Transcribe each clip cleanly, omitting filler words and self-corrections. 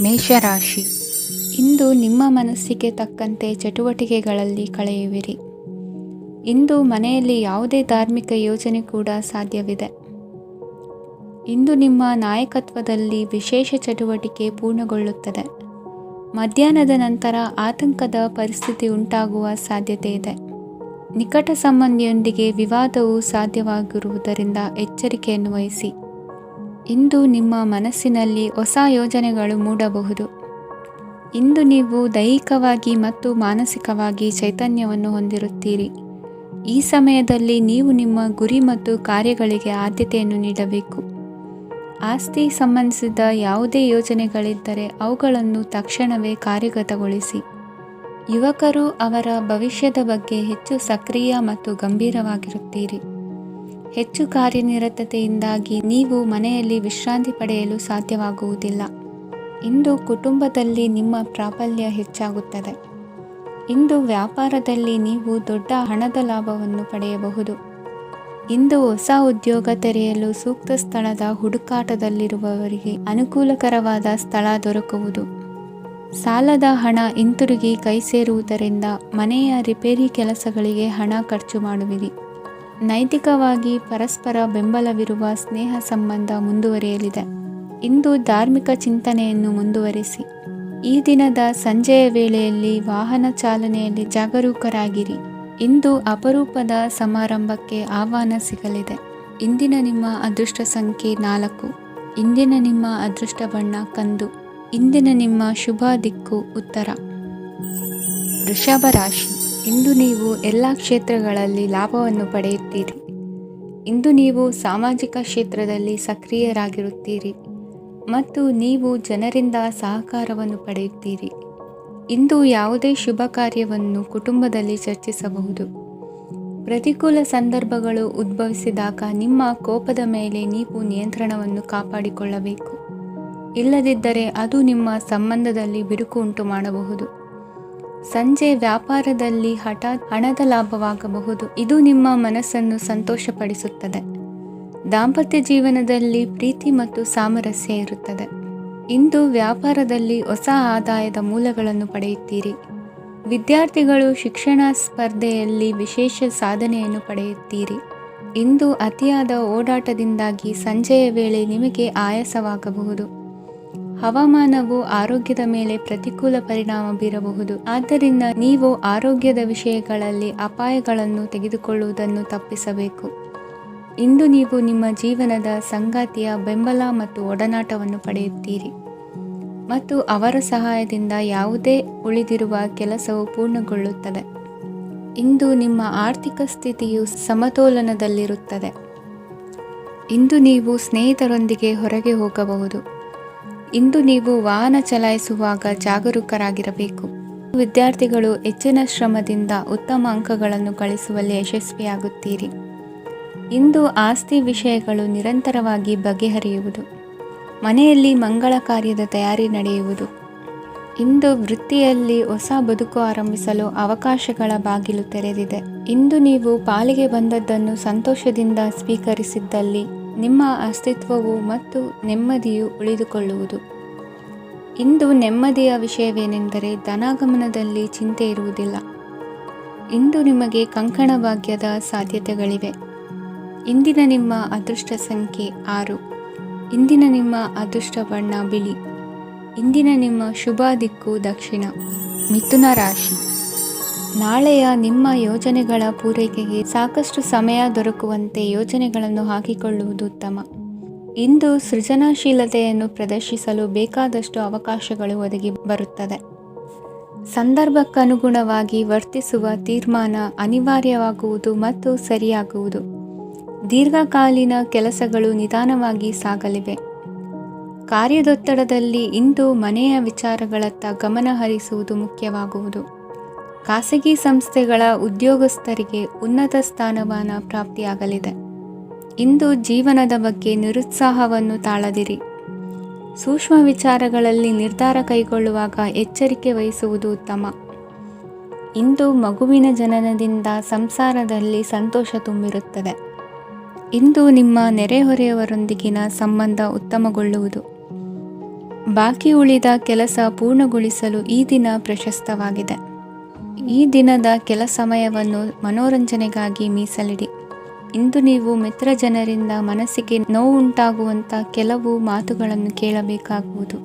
ಮೇಷರಾಶಿ, ಇಂದು ನಿಮ್ಮ ಮನಸ್ಸಿಗೆ ತಕ್ಕಂತೆ ಚಟುವಟಿಕೆಗಳಲ್ಲಿ ಕಳೆಯುವಿರಿ. ಇಂದು ಮನೆಯಲ್ಲಿ ಯಾವುದೇ ಧಾರ್ಮಿಕ ಯೋಜನೆ ಕೂಡ ಸಾಧ್ಯವಿದೆ. ಇಂದು ನಿಮ್ಮ ನಾಯಕತ್ವದಲ್ಲಿ ವಿಶೇಷ ಚಟುವಟಿಕೆ ಪೂರ್ಣಗೊಳ್ಳುತ್ತದೆ. ಮಧ್ಯಾಹ್ನದ ನಂತರ ಆತಂಕದ ಪರಿಸ್ಥಿತಿ ಉಂಟಾಗುವ ಸಾಧ್ಯತೆ ಇದೆ. ನಿಕಟ ಸಂಬಂಧಿಯೊಂದಿಗೆ ವಿವಾದವು ಸಾಧ್ಯವಾಗಿರುವುದರಿಂದ ಎಚ್ಚರಿಕೆಯನ್ನು ವಹಿಸಿ. ಇಂದು ನಿಮ್ಮ ಮನಸ್ಸಿನಲ್ಲಿ ಹೊಸ ಯೋಜನೆಗಳು ಮೂಡಬಹುದು. ಇಂದು ನೀವು ದೈಹಿಕವಾಗಿ ಮತ್ತು ಮಾನಸಿಕವಾಗಿ ಚೈತನ್ಯವನ್ನು ಹೊಂದಿರುತ್ತೀರಿ. ಈ ಸಮಯದಲ್ಲಿ ನೀವು ನಿಮ್ಮ ಗುರಿ ಮತ್ತು ಕಾರ್ಯಗಳಿಗೆ ಆದ್ಯತೆಯನ್ನು ನೀಡಬೇಕು. ಆಸ್ತಿ ಸಂಬಂಧಿಸಿದ ಯಾವುದೇ ಯೋಜನೆಗಳಿದ್ದರೆ ಅವುಗಳನ್ನು ತಕ್ಷಣವೇ ಕಾರ್ಯಗತಗೊಳಿಸಿ. ಯುವಕರು ಅವರ ಭವಿಷ್ಯದ ಬಗ್ಗೆ ಹೆಚ್ಚು ಸಕ್ರಿಯ ಮತ್ತು ಗಂಭೀರವಾಗಿರುತ್ತೀರಿ. ಹೆಚ್ಚು ಕಾರ್ಯನಿರತತೆಯಿಂದಾಗಿ ನೀವು ಮನೆಯಲ್ಲಿ ವಿಶ್ರಾಂತಿ ಪಡೆಯಲು ಸಾಧ್ಯವಾಗುವುದಿಲ್ಲ. ಇಂದು ಕುಟುಂಬದಲ್ಲಿ ನಿಮ್ಮ ಪ್ರಾಬಲ್ಯ ಹೆಚ್ಚಾಗುತ್ತದೆ. ಇಂದು ವ್ಯಾಪಾರದಲ್ಲಿ ನೀವು ದೊಡ್ಡ ಹಣದ ಲಾಭವನ್ನು ಪಡೆಯಬಹುದು. ಇಂದು ಹೊಸ ಉದ್ಯೋಗ ತೆರೆಯಲು ಸೂಕ್ತ ಸ್ಥಳದ ಹುಡುಕಾಟದಲ್ಲಿರುವವರಿಗೆ ಅನುಕೂಲಕರವಾದ ಸ್ಥಳ ದೊರಕುವುದು. ಸಾಲದ ಹಣ ಹಿಂತಿರುಗಿ ಕೈ ಸೇರುವುದರಿಂದ ಮನೆಯ ರಿಪೇರಿ ಕೆಲಸಗಳಿಗೆ ಹಣ ಖರ್ಚು ಮಾಡುವಿರಿ. ನೈತಿಕವಾಗಿ ಪರಸ್ಪರ ಬೆಂಬಲವಿರುವ ಸ್ನೇಹ ಸಂಬಂಧ ಮುಂದುವರಿಯಲಿದೆ. ಇಂದು ಧಾರ್ಮಿಕ ಚಿಂತನೆಯನ್ನು ಮುಂದುವರಿಸಿ. ಈ ದಿನದ ಸಂಜೆಯ ವೇಳೆಯಲ್ಲಿ ವಾಹನ ಚಾಲನೆಯಲ್ಲಿ ಜಾಗರೂಕರಾಗಿರಿ. ಇಂದು ಅಪರೂಪದ ಸಮಾರಂಭಕ್ಕೆ ಆಹ್ವಾನ ಸಿಗಲಿದೆ. ಇಂದಿನ ನಿಮ್ಮ ಅದೃಷ್ಟ ಸಂಖ್ಯೆ 4. ಇಂದಿನ ನಿಮ್ಮ ಅದೃಷ್ಟ ಬಣ್ಣ ಕಂದು. ಇಂದಿನ ನಿಮ್ಮ ಶುಭ ದಿಕ್ಕು ಉತ್ತರ. ವೃಷಭ ರಾಶಿ, ಇಂದು ನೀವು ಎಲ್ಲ ಕ್ಷೇತ್ರಗಳಲ್ಲಿ ಲಾಭವನ್ನು ಪಡೆಯುತ್ತೀರಿ. ಇಂದು ನೀವು ಸಾಮಾಜಿಕ ಕ್ಷೇತ್ರದಲ್ಲಿ ಸಕ್ರಿಯರಾಗಿರುತ್ತೀರಿ ಮತ್ತು ನೀವು ಜನರಿಂದ ಸಹಕಾರವನ್ನು ಪಡೆಯುತ್ತೀರಿ. ಇಂದು ಯಾವುದೇ ಶುಭ ಕಾರ್ಯವನ್ನು ಕುಟುಂಬದಲ್ಲಿ ಚರ್ಚಿಸಬಹುದು. ಪ್ರತಿಕೂಲ ಸಂದರ್ಭಗಳು ಉದ್ಭವಿಸಿದಾಗ ನಿಮ್ಮ ಕೋಪದ ಮೇಲೆ ನೀವು ನಿಯಂತ್ರಣವನ್ನು ಕಾಪಾಡಿಕೊಳ್ಳಬೇಕು. ಇಲ್ಲದಿದ್ದರೆ ಅದು ನಿಮ್ಮ ಸಂಬಂಧದಲ್ಲಿ ಬಿರುಕು ಉಂಟು ಮಾಡಬಹುದು. ಸಂಜೆ ವ್ಯಾಪಾರದಲ್ಲಿ ಹಠಾತ್ ಹಣದ ಲಾಭವಾಗಬಹುದು. ಇದು ನಿಮ್ಮ ಮನಸ್ಸನ್ನು ಸಂತೋಷಪಡಿಸುತ್ತದೆ. ದಾಂಪತ್ಯ ಜೀವನದಲ್ಲಿ ಪ್ರೀತಿ ಮತ್ತು ಸಾಮರಸ್ಯ ಇರುತ್ತದೆ. ಇಂದು ವ್ಯಾಪಾರದಲ್ಲಿ ಹೊಸ ಆದಾಯದ ಮೂಲಗಳನ್ನು ಪಡೆಯುತ್ತೀರಿ. ವಿದ್ಯಾರ್ಥಿಗಳು ಶಿಕ್ಷಣ ಸ್ಪರ್ಧೆಯಲ್ಲಿ ವಿಶೇಷ ಸಾಧನೆಯನ್ನು ಪಡೆಯುತ್ತೀರಿ. ಇಂದು ಅತಿಯಾದ ಓಡಾಟದಿಂದಾಗಿ ಸಂಜೆಯ ವೇಳೆ ನಿಮಗೆ ಆಯಾಸವಾಗಬಹುದು. ಹವಾಮಾನವು ಆರೋಗ್ಯದ ಮೇಲೆ ಪ್ರತಿಕೂಲ ಪರಿಣಾಮ ಬೀರಬಹುದು. ಆದ್ದರಿಂದ ನೀವು ಆರೋಗ್ಯದ ವಿಷಯಗಳಲ್ಲಿ ಅಪಾಯಗಳನ್ನು ತೆಗೆದುಕೊಳ್ಳುವುದನ್ನು ತಪ್ಪಿಸಬೇಕು. ಇಂದು ನೀವು ನಿಮ್ಮ ಜೀವನದ ಸಂಗಾತಿಯ ಬೆಂಬಲ ಮತ್ತು ಒಡನಾಟವನ್ನು ಪಡೆಯುತ್ತೀರಿ ಮತ್ತು ಅವರ ಸಹಾಯದಿಂದ ಯಾವುದೇ ಉಳಿದಿರುವ ಕೆಲಸವು ಪೂರ್ಣಗೊಳ್ಳುತ್ತದೆ. ಇಂದು ನಿಮ್ಮ ಆರ್ಥಿಕ ಸ್ಥಿತಿಯು ಸಮತೋಲನದಲ್ಲಿರುತ್ತದೆ. ಇಂದು ನೀವು ಸ್ನೇಹಿತರೊಂದಿಗೆ ಹೊರಗೆ ಹೋಗಬಹುದು. ಇಂದು ನೀವು ವಾಹನ ಚಲಾಯಿಸುವಾಗ ಜಾಗರೂಕರಾಗಿರಬೇಕು. ವಿದ್ಯಾರ್ಥಿಗಳು ಹೆಚ್ಚಿನ ಶ್ರಮದಿಂದ ಉತ್ತಮ ಅಂಕಗಳನ್ನು ಗಳಿಸುವಲ್ಲಿ ಯಶಸ್ವಿಯಾಗುತ್ತೀರಿ. ಇಂದು ಆಸ್ತಿ ವಿಷಯಗಳು ನಿರಂತರವಾಗಿ ಬಗೆಹರಿಯುವುದು. ಮನೆಯಲ್ಲಿ ಮಂಗಳ ಕಾರ್ಯದ ತಯಾರಿ ನಡೆಯುವುದು. ಇಂದು ವೃತ್ತಿಯಲ್ಲಿ ಹೊಸ ಬದುಕು ಆರಂಭಿಸಲು ಅವಕಾಶಗಳ ಬಾಗಿಲು ತೆರೆದಿದೆ. ಇಂದು ನೀವು ಪಾಲಿಗೆ ಬಂದದ್ದನ್ನು ಸಂತೋಷದಿಂದ ಸ್ವೀಕರಿಸಿದ್ದಲ್ಲಿ ನಿಮ್ಮ ಅಸ್ತಿತ್ವವು ಮತ್ತು ನೆಮ್ಮದಿಯು ಉಳಿದುಕೊಳ್ಳುವುದು. ಇಂದು ನೆಮ್ಮದಿಯ ವಿಷಯವೇನೆಂದರೆ ಧನಾಗಮನದಲ್ಲಿ ಚಿಂತೆ ಇರುವುದಿಲ್ಲ. ಇಂದು ನಿಮಗೆ ಕಂಕಣ ಭಾಗ್ಯದ ಸಾಧ್ಯತೆಗಳಿವೆ. ಇಂದಿನ ನಿಮ್ಮ ಅದೃಷ್ಟ ಸಂಖ್ಯೆ 6. ಇಂದಿನ ನಿಮ್ಮ ಅದೃಷ್ಟ ಬಣ್ಣ ಬಿಳಿ. ಇಂದಿನ ನಿಮ್ಮ ಶುಭ ದಿಕ್ಕು ದಕ್ಷಿಣ. ಮಿಥುನ ರಾಶಿ, ನಾಳೆಯ ನಿಮ್ಮ ಯೋಜನೆಗಳ ಪೂರೈಕೆಗೆ ಸಾಕಷ್ಟು ಸಮಯ ದೊರಕುವಂತೆ ಯೋಜನೆಗಳನ್ನು ಹಾಕಿಕೊಳ್ಳುವುದು ಉತ್ತಮ. ಇಂದು ಸೃಜನಶೀಲತೆಯನ್ನು ಪ್ರದರ್ಶಿಸಲು ಬೇಕಾದಷ್ಟು ಅವಕಾಶಗಳು ಒದಗಿ ಬರುತ್ತದೆ. ಸಂದರ್ಭಕ್ಕನುಗುಣವಾಗಿ ವರ್ತಿಸುವ ತೀರ್ಮಾನ ಅನಿವಾರ್ಯವಾಗುವುದು ಮತ್ತು ಸರಿಯಾಗುವುದು. ದೀರ್ಘಕಾಲೀನ ಕೆಲಸಗಳು ನಿಧಾನವಾಗಿ ಸಾಗಲಿವೆ. ಕಾರ್ಯದೊತ್ತಡದಲ್ಲಿ ಇಂದು ಮನೆಯ ವಿಚಾರಗಳತ್ತ ಗಮನ ಹರಿಸುವುದು ಮುಖ್ಯವಾಗುವುದು. ಖಾಸಗಿ ಸಂಸ್ಥೆಗಳ ಉದ್ಯೋಗಸ್ಥರಿಗೆ ಉನ್ನತ ಸ್ಥಾನಮಾನ ಪ್ರಾಪ್ತಿಯಾಗಲಿದೆ. ಇಂದು ಜೀವನದ ಬಗ್ಗೆ ನಿರುತ್ಸಾಹವನ್ನು ತಾಳದಿರಿ. ಸೂಕ್ಷ್ಮ ವಿಚಾರಗಳಲ್ಲಿ ನಿರ್ಧಾರ ಕೈಗೊಳ್ಳುವಾಗ ಎಚ್ಚರಿಕೆ ವಹಿಸುವುದು ಉತ್ತಮ. ಇಂದು ಮಗುವಿನ ಜನನದಿಂದ ಸಂಸಾರದಲ್ಲಿ ಸಂತೋಷ ತುಂಬಿರುತ್ತದೆ. ಇಂದು ನಿಮ್ಮ ನೆರೆಹೊರೆಯವರೊಂದಿಗಿನ ಸಂಬಂಧ ಉತ್ತಮಗೊಳ್ಳುವುದು. ಬಾಕಿ ಉಳಿದ ಕೆಲಸ ಪೂರ್ಣಗೊಳಿಸಲು ಈ ದಿನ ಪ್ರಶಸ್ತವಾಗಿದೆ. ಈ ದಿನದ ಕೆಲ ಸಮಯವನ್ನು ಮನೋರಂಜನೆಗಾಗಿ ಮೀಸಲಿಡಿ. ಇಂದು ನೀವು ಮಿತ್ರ ಜನರಿಂದ ಮನಸ್ಸಿಗೆ ನೋವುಂಟಾಗುವಂಥ ಕೆಲವು ಮಾತುಗಳನ್ನು ಕೇಳಬೇಕಾಗುವುದು.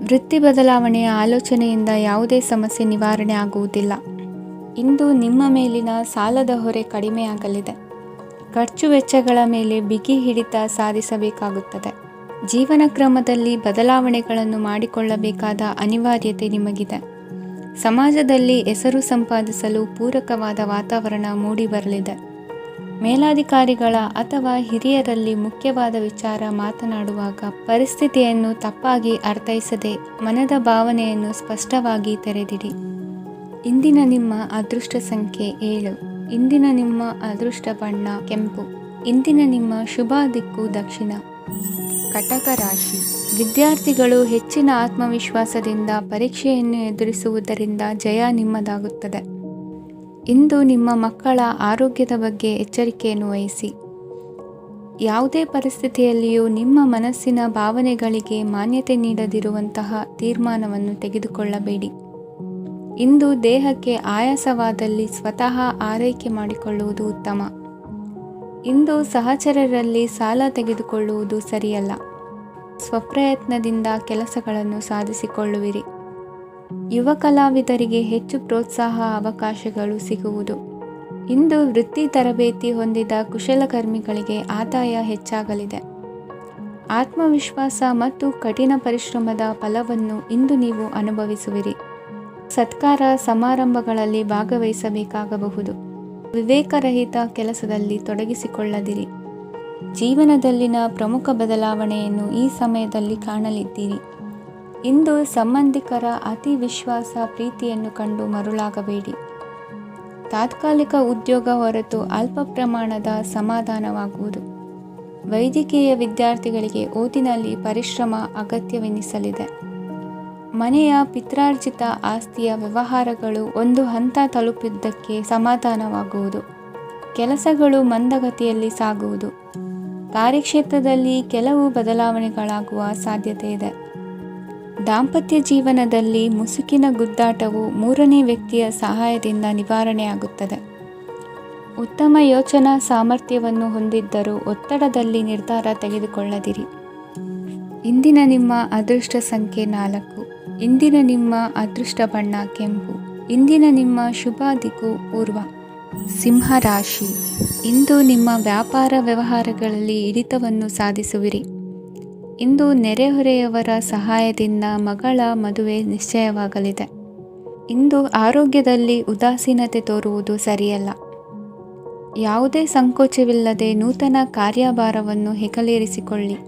ವೃತ್ತಿ ಬದಲಾವಣೆಯ ಆಲೋಚನೆಯಿಂದ ಯಾವುದೇ ಸಮಸ್ಯೆ ನಿವಾರಣೆ ಆಗುವುದಿಲ್ಲ. ಇಂದು ನಿಮ್ಮ ಮೇಲಿನ ಸಾಲದ ಹೊರೆ ಕಡಿಮೆಯಾಗಲಿದೆ. ಖರ್ಚು ವೆಚ್ಚಗಳ ಮೇಲೆ ಬಿಗಿ ಹಿಡಿತ ಸಾಧಿಸಬೇಕಾಗುತ್ತದೆ. ಜೀವನ ಕ್ರಮದಲ್ಲಿ ಬದಲಾವಣೆಗಳನ್ನು ಮಾಡಿಕೊಳ್ಳಬೇಕಾದ ಅನಿವಾರ್ಯತೆ ನಿಮಗಿದೆ. ಸಮಾಜದಲ್ಲಿ ಹೆಸರು ಸಂಪಾದಿಸಲು ಪೂರಕವಾದ ವಾತಾವರಣ ಮೂಡಿಬರಲಿದೆ. ಮೇಲಾಧಿಕಾರಿಗಳ ಅಥವಾ ಹಿರಿಯರಲ್ಲಿ ಮುಖ್ಯವಾದ ವಿಚಾರ ಮಾತನಾಡುವಾಗ ಪರಿಸ್ಥಿತಿಯನ್ನು ತಪ್ಪಾಗಿ ಅರ್ಥೈಸದೆ ಮನದ ಭಾವನೆಯನ್ನು ಸ್ಪಷ್ಟವಾಗಿ ತೆರೆದಿಡಿ. ಇಂದಿನ ನಿಮ್ಮ ಅದೃಷ್ಟ ಸಂಖ್ಯೆ 7. ಇಂದಿನ ನಿಮ್ಮ ಅದೃಷ್ಟ ಬಣ್ಣ ಕೆಂಪು. ಇಂದಿನ ನಿಮ್ಮ ಶುಭ ದಿಕ್ಕು ದಕ್ಷಿಣ. ಕಟಕ ರಾಶಿ. ವಿದ್ಯಾರ್ಥಿಗಳು ಹೆಚ್ಚಿನ ಆತ್ಮವಿಶ್ವಾಸದಿಂದ ಪರೀಕ್ಷೆಯನ್ನು ಎದುರಿಸುವುದರಿಂದ ಜಯ ನಿಮ್ಮದಾಗುತ್ತದೆ. ಇಂದು ನಿಮ್ಮ ಮಕ್ಕಳ ಆರೋಗ್ಯದ ಬಗ್ಗೆ ಎಚ್ಚರಿಕೆಯನ್ನು ವಹಿಸಿ. ಯಾವುದೇ ಪರಿಸ್ಥಿತಿಯಲ್ಲಿಯೂ ನಿಮ್ಮ ಮನಸ್ಸಿನ ಭಾವನೆಗಳಿಗೆ ಮಾನ್ಯತೆ ನೀಡದಿರುವಂತಹ ತೀರ್ಮಾನವನ್ನು ತೆಗೆದುಕೊಳ್ಳಬೇಡಿ. ಇಂದು ದೇಹಕ್ಕೆ ಆಯಾಸವಾದಲ್ಲಿ ಸ್ವತಃ ಆರೈಕೆ ಮಾಡಿಕೊಳ್ಳುವುದು ಉತ್ತಮ. ಇಂದು ಸಹಚರರಲ್ಲಿ ಸಾಲ ತೆಗೆದುಕೊಳ್ಳುವುದು ಸರಿಯಲ್ಲ. ಸ್ವಪ್ರಯತ್ನದಿಂದ ಕೆಲಸಗಳನ್ನು ಸಾಧಿಸಿಕೊಳ್ಳುವಿರಿ. ಯುವ ಕಲಾವಿದರಿಗೆ ಹೆಚ್ಚು ಪ್ರೋತ್ಸಾಹ ಅವಕಾಶಗಳು ಸಿಗುವುದು. ಇಂದು ವೃತ್ತಿ ತರಬೇತಿ ಹೊಂದಿದ ಕುಶಲಕರ್ಮಿಗಳಿಗೆ ಆದಾಯ ಹೆಚ್ಚಾಗಲಿದೆ. ಆತ್ಮವಿಶ್ವಾಸ ಮತ್ತು ಕಠಿಣ ಪರಿಶ್ರಮದ ಫಲವನ್ನು ಇಂದು ನೀವು ಅನುಭವಿಸುವಿರಿ. ಸತ್ಕಾರ ಸಮಾರಂಭಗಳಲ್ಲಿ ಭಾಗವಹಿಸಬೇಕಾಗಬಹುದು. ವಿವೇಕರಹಿತ ಕೆಲಸದಲ್ಲಿ ತೊಡಗಿಸಿಕೊಳ್ಳದಿರಿ. ಜೀವನದಲ್ಲಿನ ಪ್ರಮುಖ ಬದಲಾವಣೆಯನ್ನು ಈ ಸಮಯದಲ್ಲಿ ಕಾಣಲಿದ್ದೀರಿ. ಇಂದು ಸಂಬಂಧಿಕರ ಅತಿ ವಿಶ್ವಾಸ ಪ್ರೀತಿಯನ್ನು ಕಂಡು ಮರುಳಾಗಬೇಡಿ. ತಾತ್ಕಾಲಿಕ ಉದ್ಯೋಗ ಹೊರತು ಅಲ್ಪ ಪ್ರಮಾಣದ ಸಮಾಧಾನವಾಗುವುದು. ವೈದ್ಯಕೀಯ ವಿದ್ಯಾರ್ಥಿಗಳಿಗೆ ಓದಿನಲ್ಲಿ ಪರಿಶ್ರಮ ಅಗತ್ಯವೆನಿಸಲಿದೆ. ಮನೆಯ ಪಿತ್ರಾರ್ಜಿತ ಆಸ್ತಿಯ ವ್ಯವಹಾರಗಳು ಒಂದು ಹಂತ ತಲುಪಿದ್ದಕ್ಕೆ ಸಮಾಧಾನವಾಗುವುದು. ಕೆಲಸಗಳು ಮಂದಗತಿಯಲ್ಲಿ ಸಾಗುವುದು. ಕಾರ್ಯಕ್ಷೇತ್ರದಲ್ಲಿ ಕೆಲವು ಬದಲಾವಣೆಗಳಾಗುವ ಸಾಧ್ಯತೆ ಇದೆ. ದಾಂಪತ್ಯ ಜೀವನದಲ್ಲಿ ಮುಸುಕಿನ ಗುದ್ದಾಟವು ಮೂರನೇ ವ್ಯಕ್ತಿಯ ಸಹಾಯದಿಂದ ನಿವಾರಣೆಯಾಗುತ್ತದೆ. ಉತ್ತಮ ಯೋಚನಾ ಸಾಮರ್ಥ್ಯವನ್ನು ಹೊಂದಿದ್ದರೂ ಒತ್ತಡದಲ್ಲಿ ನಿರ್ಧಾರ ತೆಗೆದುಕೊಳ್ಳದಿರಿ. ಇಂದಿನ ನಿಮ್ಮ ಅದೃಷ್ಟ ಸಂಖ್ಯೆ 4. ಇಂದಿನ ನಿಮ್ಮ ಅದೃಷ್ಟ ಬಣ್ಣ ಕೆಂಪು. ಇಂದಿನ ನಿಮ್ಮ ಶುಭ ದಿಕ್ಕು ಪೂರ್ವ. ಸಿಂಹ ರಾಶಿ. ಇಂದು ನಿಮ್ಮ ವ್ಯಾಪಾರ ವ್ಯವಹಾರಗಳಲ್ಲಿ ಹಿಡಿತವನ್ನು ಸಾಧಿಸುವಿರಿ. ಇಂದು ನೆರೆಹೊರೆಯವರ ಸಹಾಯದಿಂದ ಮಗಳ ಮದುವೆ ನಿಶ್ಚಯವಾಗಲಿದೆ. ಇಂದು ಆರೋಗ್ಯದಲ್ಲಿ ಉದಾಸೀನತೆ ತೋರುವುದು ಸರಿಯಲ್ಲ. ಯಾವುದೇ ಸಂಕೋಚವಿಲ್ಲದೆ ನೂತನ ಕಾರ್ಯಭಾರವನ್ನು ಹೆಗಲೇರಿಸಿಕೊಳ್ಳಿ.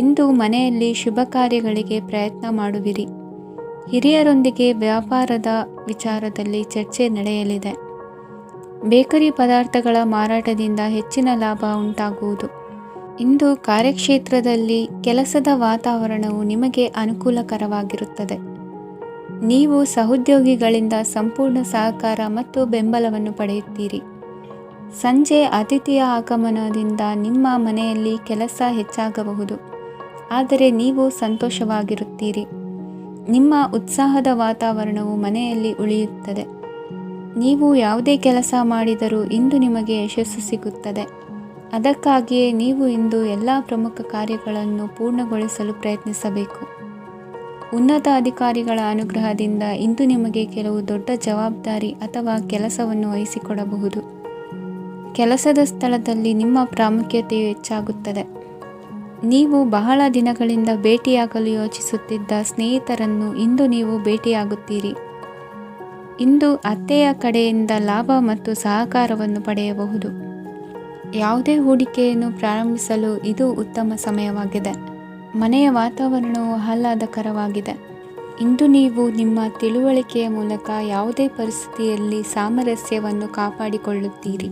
ಇಂದು ಮನೆಯಲ್ಲಿ ಶುಭ ಕಾರ್ಯಗಳಿಗೆ ಪ್ರಯತ್ನ ಮಾಡುವಿರಿ. ಹಿರಿಯರೊಂದಿಗೆ ವ್ಯಾಪಾರದ ವಿಚಾರದಲ್ಲಿ ಚರ್ಚೆ ನಡೆಯಲಿದೆ. ಬೇಕರಿ ಪದಾರ್ಥಗಳ ಮಾರಾಟದಿಂದ ಹೆಚ್ಚಿನ ಲಾಭ ಉಂಟಾಗುವುದು. ಇಂದು ಕಾರ್ಯಕ್ಷೇತ್ರದಲ್ಲಿ ಕೆಲಸದ ವಾತಾವರಣವು ನಿಮಗೆ ಅನುಕೂಲಕರವಾಗಿರುತ್ತದೆ. ನೀವು ಸಹೋದ್ಯೋಗಿಗಳಿಂದ ಸಂಪೂರ್ಣ ಸಹಕಾರ ಮತ್ತು ಬೆಂಬಲವನ್ನು ಪಡೆಯುತ್ತೀರಿ. ಸಂಜೆ ಅತಿಥಿಯ ಆಗಮನದಿಂದ ನಿಮ್ಮ ಮನೆಯಲ್ಲಿ ಕೆಲಸ ಹೆಚ್ಚಾಗಬಹುದು, ಆದರೆ ನೀವು ಸಂತೋಷವಾಗಿರುತ್ತೀರಿ. ನಿಮ್ಮ ಉತ್ಸಾಹದ ವಾತಾವರಣವು ಮನೆಯಲ್ಲಿ ಉಳಿಯುತ್ತದೆ. ನೀವು ಯಾವುದೇ ಕೆಲಸ ಮಾಡಿದರೂ ಇಂದು ನಿಮಗೆ ಯಶಸ್ಸು ಸಿಗುತ್ತದೆ. ಅದಕ್ಕಾಗಿಯೇ ನೀವು ಇಂದು ಎಲ್ಲ ಪ್ರಮುಖ ಕಾರ್ಯಗಳನ್ನು ಪೂರ್ಣಗೊಳಿಸಲು ಪ್ರಯತ್ನಿಸಬೇಕು. ಉನ್ನತ ಅಧಿಕಾರಿಗಳ ಅನುಗ್ರಹದಿಂದ ಇಂದು ನಿಮಗೆ ಕೆಲವು ದೊಡ್ಡ ಜವಾಬ್ದಾರಿ ಅಥವಾ ಕೆಲಸವನ್ನು ವಹಿಸಿಕೊಡಬಹುದು. ಕೆಲಸದ ಸ್ಥಳದಲ್ಲಿ ನಿಮ್ಮ ಪ್ರಾಮುಖ್ಯತೆಯು ಹೆಚ್ಚಾಗುತ್ತದೆ. ನೀವು ಬಹಳ ದಿನಗಳಿಂದ ಭೇಟಿಯಾಗಲು ಯೋಚಿಸುತ್ತಿದ್ದ ಸ್ನೇಹಿತರನ್ನು ಇಂದು ನೀವು ಭೇಟಿಯಾಗುತ್ತೀರಿ. ಇಂದು ಅತ್ತೆಯ ಕಡೆಯಿಂದ ಲಾಭ ಮತ್ತು ಸಹಕಾರವನ್ನು ಪಡೆಯಬಹುದು. ಯಾವುದೇ ಹೂಡಿಕೆಯನ್ನು ಪ್ರಾರಂಭಿಸಲು ಇದು ಉತ್ತಮ ಸಮಯವಾಗಿದೆ. ಮನೆಯ ವಾತಾವರಣವು ಆಹ್ಲಾದಕರವಾಗಿದೆ. ಇಂದು ನೀವು ನಿಮ್ಮ ತಿಳುವಳಿಕೆಯ ಮೂಲಕ ಯಾವುದೇ ಪರಿಸ್ಥಿತಿಯಲ್ಲಿ ಸಾಮರಸ್ಯವನ್ನು ಕಾಪಾಡಿಕೊಳ್ಳುತ್ತೀರಿ.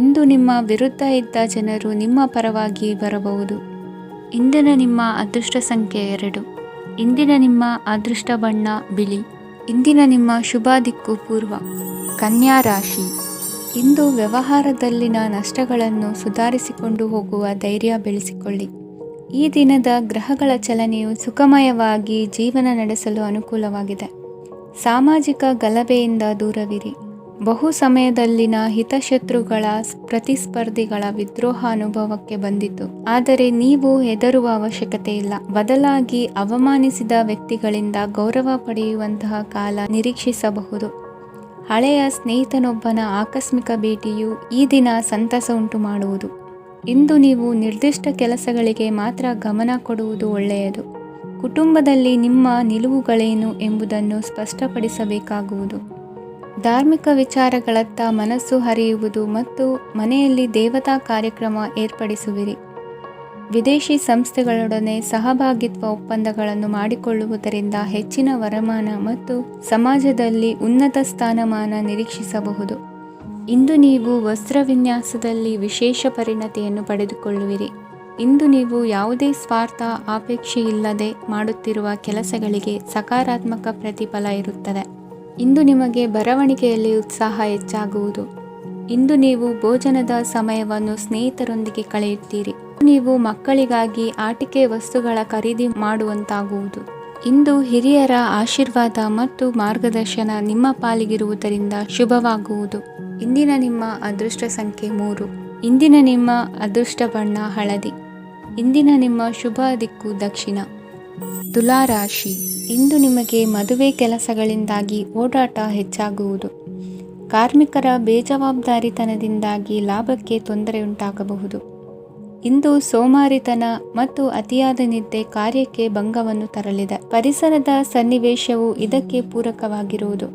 ಇಂದು ನಿಮ್ಮ ವಿರುದ್ಧ ಇದ್ದ ಜನರು ನಿಮ್ಮ ಪರವಾಗಿ ಬರಬಹುದು. ಇಂದಿನ ನಿಮ್ಮ ಅದೃಷ್ಟ ಸಂಖ್ಯೆ 2. ಇಂದಿನ ನಿಮ್ಮ ಅದೃಷ್ಟ ಬಣ್ಣ ಬಿಳಿ. ಇಂದಿನ ನಿಮ್ಮ ಶುಭ ದಿಕ್ಕು ಪೂರ್ವ. ಕನ್ಯಾ ರಾಶಿ. ಇಂದು ವ್ಯವಹಾರದಲ್ಲಿನ ನಷ್ಟಗಳನ್ನು ಸುಧಾರಿಸಿಕೊಂಡು ಹೋಗುವ ಧೈರ್ಯ ಬೆಳೆಸಿಕೊಳ್ಳಿ. ಈ ದಿನದ ಗ್ರಹಗಳ ಚಲನೆಯು ಸುಖಮಯವಾಗಿ ಜೀವನ ನಡೆಸಲು ಅನುಕೂಲವಾಗಿದೆ. ಸಾಮಾಜಿಕ ಗಲಭೆಯಿಂದ ದೂರವಿರಿ. ಬಹು ಸಮಯದಲ್ಲಿನ ಹಿತಶತ್ರುಗಳ ಪ್ರತಿಸ್ಪರ್ಧಿಗಳ ವಿದ್ರೋಹ ಅನುಭವಕ್ಕೆ ಬಂದಿತು. ಆದರೆ ನೀವು ಹೆದರುವ ಅವಶ್ಯಕತೆ ಇಲ್ಲ. ಬದಲಾಗಿ ಅವಮಾನಿಸಿದ ವ್ಯಕ್ತಿಗಳಿಂದ ಗೌರವ ಪಡೆಯುವಂತಹ ಕಾಲ ನಿರೀಕ್ಷಿಸಬಹುದು. ಹಳೆಯ ಸ್ನೇಹಿತನೊಬ್ಬನ ಆಕಸ್ಮಿಕ ಭೇಟಿಯು ಈ ದಿನ ಸಂತಸ ಉಂಟು ಮಾಡುವುದು. ಇಂದು ನೀವು ನಿರ್ದಿಷ್ಟ ಕೆಲಸಗಳಿಗೆ ಮಾತ್ರ ಗಮನ ಕೊಡುವುದು ಒಳ್ಳೆಯದು. ಕುಟುಂಬದಲ್ಲಿ ನಿಮ್ಮ ನಿಲುವುಗಳೇನು ಎಂಬುದನ್ನು ಸ್ಪಷ್ಟಪಡಿಸಬೇಕಾಗುವುದು. ಧಾರ್ಮಿಕ ವಿಚಾರಗಳತ್ತ ಮನಸ್ಸು ಹರಿಯುವುದು ಮತ್ತು ಮನೆಯಲ್ಲಿ ದೇವತಾ ಕಾರ್ಯಕ್ರಮ ಏರ್ಪಡಿಸುವಿರಿ. ವಿದೇಶಿ ಸಂಸ್ಥೆಗಳೊಡನೆ ಸಹಭಾಗಿತ್ವ ಒಪ್ಪಂದಗಳನ್ನು ಮಾಡಿಕೊಳ್ಳುವುದರಿಂದ ಹೆಚ್ಚಿನ ವರಮಾನ ಮತ್ತು ಸಮಾಜದಲ್ಲಿ ಉನ್ನತ ಸ್ಥಾನಮಾನ ನಿರೀಕ್ಷಿಸಬಹುದು. ಇಂದು ನೀವು ವಸ್ತ್ರವಿನ್ಯಾಸದಲ್ಲಿ ವಿಶೇಷ ಪರಿಣತಿಯನ್ನು ಪಡೆದುಕೊಳ್ಳುವಿರಿ. ಇಂದು ನೀವು ಯಾವುದೇ ಸ್ವಾರ್ಥ ಅಪೇಕ್ಷೆಯಿಲ್ಲದೆ ಮಾಡುತ್ತಿರುವ ಕೆಲಸಗಳಿಗೆ ಸಕಾರಾತ್ಮಕ ಪ್ರತಿಫಲ ಇರುತ್ತದೆ. ಇಂದು ನಿಮಗೆ ಬರವಣಿಗೆಯಲ್ಲಿ ಉತ್ಸಾಹ ಹೆಚ್ಚಾಗುವುದು. ಇಂದು ನೀವು ಭೋಜನದ ಸಮಯವನ್ನು ಸ್ನೇಹಿತರೊಂದಿಗೆ ಕಳೆಯುತ್ತೀರಿ. ನೀವು ಮಕ್ಕಳಿಗಾಗಿ ಆಟಿಕೆ ವಸ್ತುಗಳ ಖರೀದಿ ಮಾಡುವಂತಾಗುವುದು. ಇಂದು ಹಿರಿಯರ ಆಶೀರ್ವಾದ ಮತ್ತು ಮಾರ್ಗದರ್ಶನ ನಿಮ್ಮ ಪಾಲಿಗಿರುವುದರಿಂದ ಶುಭವಾಗುವುದು. ಇಂದಿನ ನಿಮ್ಮ ಅದೃಷ್ಟ ಸಂಖ್ಯೆ 3. ಇಂದಿನ ನಿಮ್ಮ ಅದೃಷ್ಟ ಬಣ್ಣ ಹಳದಿ. ಇಂದಿನ ನಿಮ್ಮ ಶುಭ ದಿಕ್ಕು ದಕ್ಷಿಣ. ತುಲಾ ರಾಶಿ. ಇಂದು ನಿಮಗೆ ಮದುವೆ ಕೆಲಸಗಳಿಂದಾಗಿ ಓಡಾಟ ಹೆಚ್ಚಾಗುವುದು. ಕಾರ್ಮಿಕರ ಬೇಜವಾಬ್ದಾರಿತನದಿಂದಾಗಿ ಲಾಭಕ್ಕೆ ತೊಂದರೆಯುಂಟಾಗಬಹುದು. ಇಂದು ಸೋಮಾರಿತನ ಮತ್ತು ಅತಿಯಾದ ನಿದ್ದೆ ಕಾರ್ಯಕ್ಕೆ ಭಂಗವನ್ನು ತರಲಿದೆ. ಪರಿಸರದ ಸನ್ನಿವೇಶವು ಇದಕ್ಕೆ ಪೂರಕವಾಗಿರುವುದು.